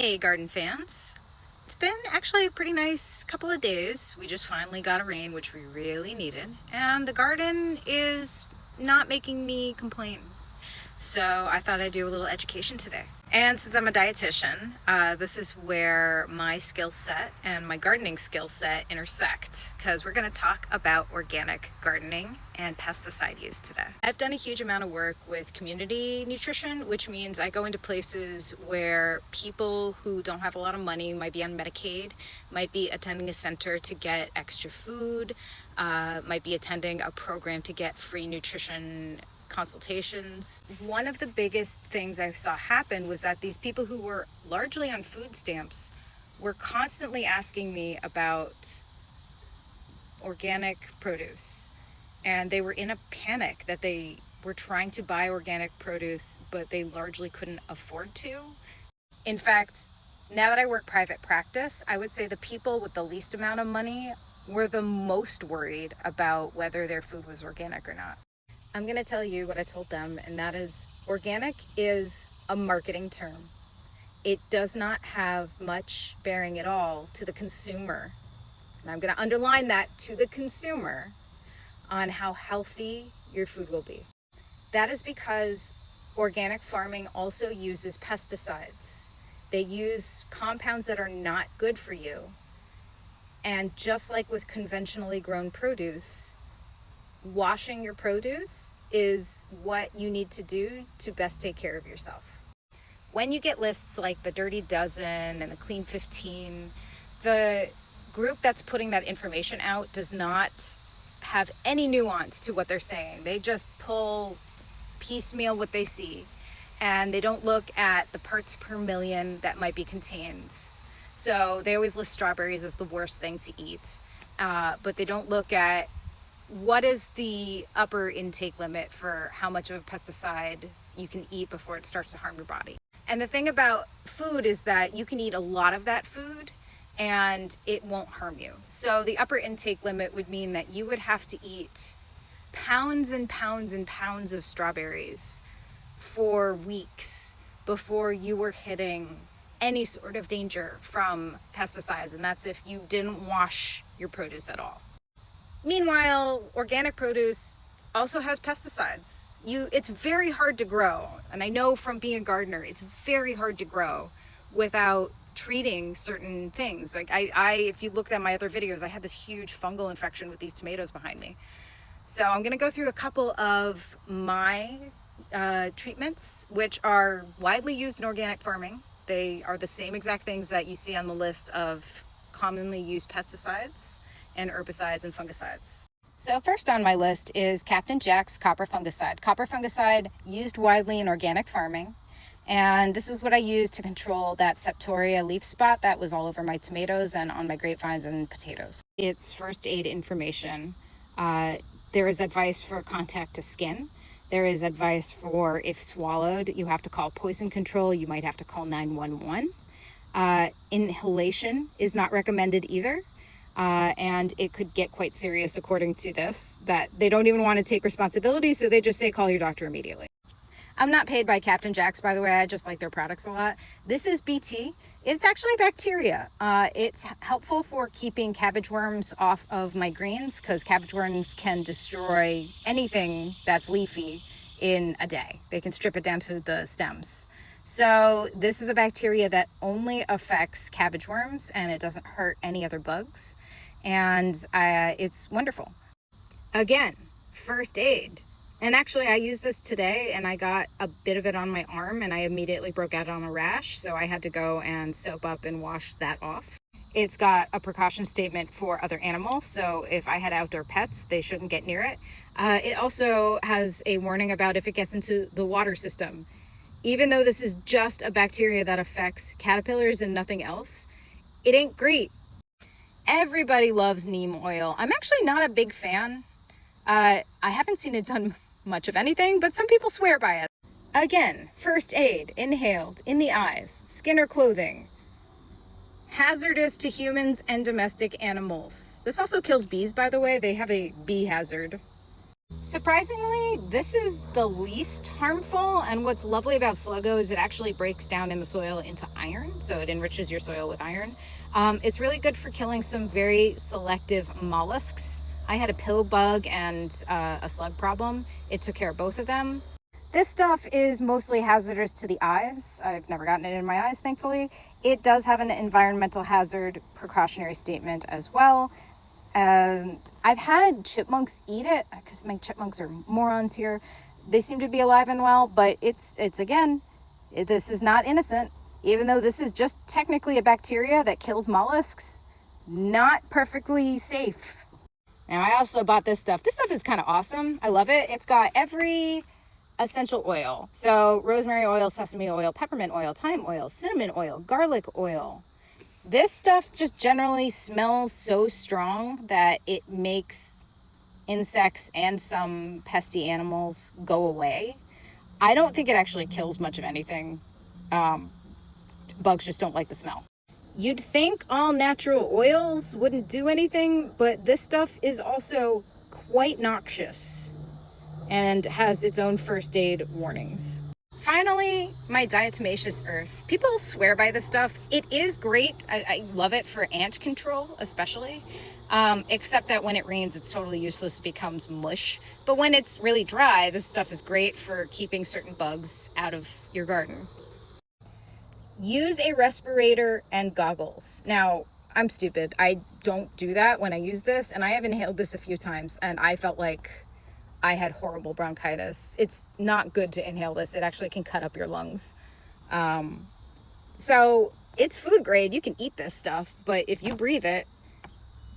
Hey garden fans, it's been actually a pretty nice couple of days. We just finally got a rain, which we really needed, and the garden is not making me complain. So I thought I'd do a little education today. And since I'm a dietitian, this is where my skill set and my gardening skill set intersect, because we're going to talk about organic gardening and pesticide use today. I've done a huge amount of work with community nutrition, which means I go into places where people who don't have a lot of money, might be on Medicaid, might be attending a center to get extra food, might be attending a program to get free nutrition consultations. One of the biggest things I saw happen was that these people who were largely on food stamps were constantly asking me about organic produce, and they were in a panic that they were trying to buy organic produce but they largely couldn't afford to. In fact, now that I work private practice, I would say the people with the least amount of money were the most worried about whether their food was organic or not. I'm going to tell you what I told them, and that is organic is a marketing term. It does not have much bearing at all to the consumer. And I'm going to underline that, to the consumer, on how healthy your food will be. That is because organic farming also uses pesticides. They use compounds that are not good for you. And just like with conventionally grown produce, washing your produce is what you need to do to best take care of yourself. When you get lists like the Dirty Dozen and the Clean 15, the group that's putting that information out does not have any nuance to what they're saying. They just pull piecemeal what they see, and they don't look at the parts per million that might be contained. So they always list strawberries as the worst thing to eat, but they don't look at what is the upper intake limit for how much of a pesticide you can eat before it starts to harm your body. And the thing about food is that you can eat a lot of that food and it won't harm you. So the upper intake limit would mean that you would have to eat pounds and pounds and pounds of strawberries for weeks before you were hitting any sort of danger from pesticides, and that's if you didn't wash your produce at all. Meanwhile, organic produce also has pesticides. It's very hard to grow, and I know from being a gardener, it's very hard to grow without treating certain things. Like if you looked at my other videos, I had this huge fungal infection with these tomatoes behind me. So I'm going to go through a couple of my treatments, which are widely used in organic farming. They are the same exact things that you see on the list of commonly used pesticides and herbicides and fungicides. So first on my list is Captain Jack's copper fungicide. Copper fungicide used widely in organic farming, and this is what I use to control that septoria leaf spot that was all over my tomatoes and on my grapevines and potatoes. It's first aid information. There is advice for contact to skin. There is advice for if swallowed, you have to call poison control. You might have to call 911. Inhalation is not recommended either. And it could get quite serious according to this, that they don't even want to take responsibility, so they just say call your doctor immediately. I'm not paid by Captain Jack's, by the way. I just like their products a lot. This is BT. It's actually bacteria. It's helpful for keeping cabbage worms off of my greens, because cabbage worms can destroy anything that's leafy in a day. They can strip it down to the stems. So this is a bacteria that only affects cabbage worms, and it doesn't hurt any other bugs. And it's wonderful. Again, first aid. And actually I used this today and I got a bit of it on my arm and I immediately broke out on a rash. So I had to go and soap up and wash that off. It's got a precaution statement for other animals. So if I had outdoor pets, they shouldn't get near it. It also has a warning about if it gets into the water system. Even though this is just a bacteria that affects caterpillars and nothing else, it ain't great. Everybody loves neem oil. I'm actually not a big fan. I haven't seen it done much of anything, but some people swear by it. Again, first aid, inhaled, in the eyes, skin or clothing. Hazardous to humans and domestic animals. This also kills bees, by the way. They have a bee hazard. Surprisingly, this is the least harmful, and what's lovely about Sluggo is it actually breaks down in the soil into iron, so it enriches your soil with iron. It's really good for killing some very selective mollusks. I had a pill bug and a slug problem. It took care of both of them. This stuff is mostly hazardous to the eyes. I've never gotten it in my eyes, thankfully. It does have an environmental hazard precautionary statement as well. I've had chipmunks eat it because my chipmunks are morons here. They seem to be alive and well, but it's again, this is not innocent. Even though this is just technically a bacteria that kills mollusks, not perfectly safe. Now, I also bought this stuff. This stuff is kind of awesome. I love it. It's got every essential oil. So rosemary oil, sesame oil, peppermint oil, thyme oil, cinnamon oil, garlic oil. This stuff just generally smells so strong that it makes insects and some pesky animals go away. I don't think it actually kills much of anything. Bugs just don't like the smell. You'd think all natural oils wouldn't do anything, but this stuff is also quite noxious and has its own first aid warnings. Finally, my diatomaceous earth. People swear by this stuff. It is great. I love it for ant control, especially. Except that when it rains, it's totally useless. It becomes mush. But when it's really dry, this stuff is great for keeping certain bugs out of your garden. Use a respirator and goggles. Now, I'm stupid. I don't do that when I use this, and I have inhaled this a few times, and I felt like I had horrible bronchitis. It's not good to inhale this. It actually can cut up your lungs. So it's food grade. You can eat this stuff, but if you breathe it,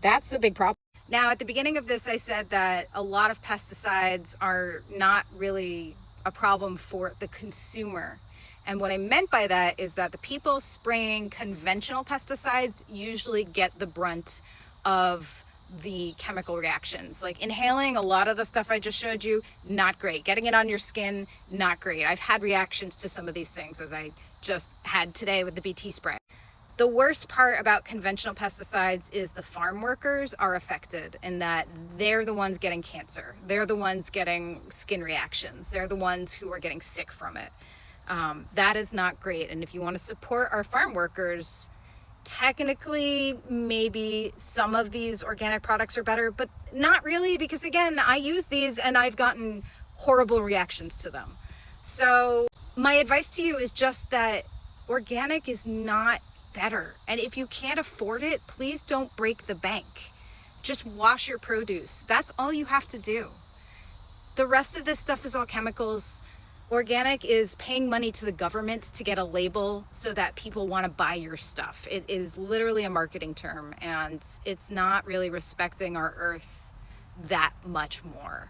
that's a big problem. Now, at the beginning of this, I said that a lot of pesticides are not really a problem for the consumer. And what I meant by that is that the people spraying conventional pesticides usually get the brunt of the chemical reactions. Like inhaling a lot of the stuff I just showed you, not great. Getting it on your skin, not great. I've had reactions to some of these things, as I just had today with the BT spray. The worst part about conventional pesticides is the farm workers are affected in that they're the ones getting cancer. They're the ones getting skin reactions. They're the ones who are getting sick from it. That is not great. And if you want to support our farm workers, technically maybe some of these organic products are better, but not really, because again, I use these and I've gotten horrible reactions to them. So my advice to you is just that organic is not better. And if you can't afford it, please don't break the bank. Just wash your produce. That's all you have to do. The rest of this stuff is all chemicals. Organic is paying money to the government to get a label so that people want to buy your stuff. It is literally a marketing term, and it's not really respecting our earth that much more.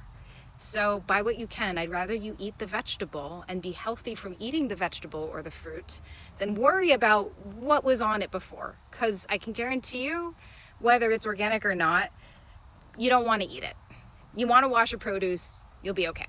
So buy what you can. I'd rather you eat the vegetable and be healthy from eating the vegetable or the fruit than worry about what was on it before. Because I can guarantee you, whether it's organic or not, you don't want to eat it. You want to wash your produce, you'll be okay.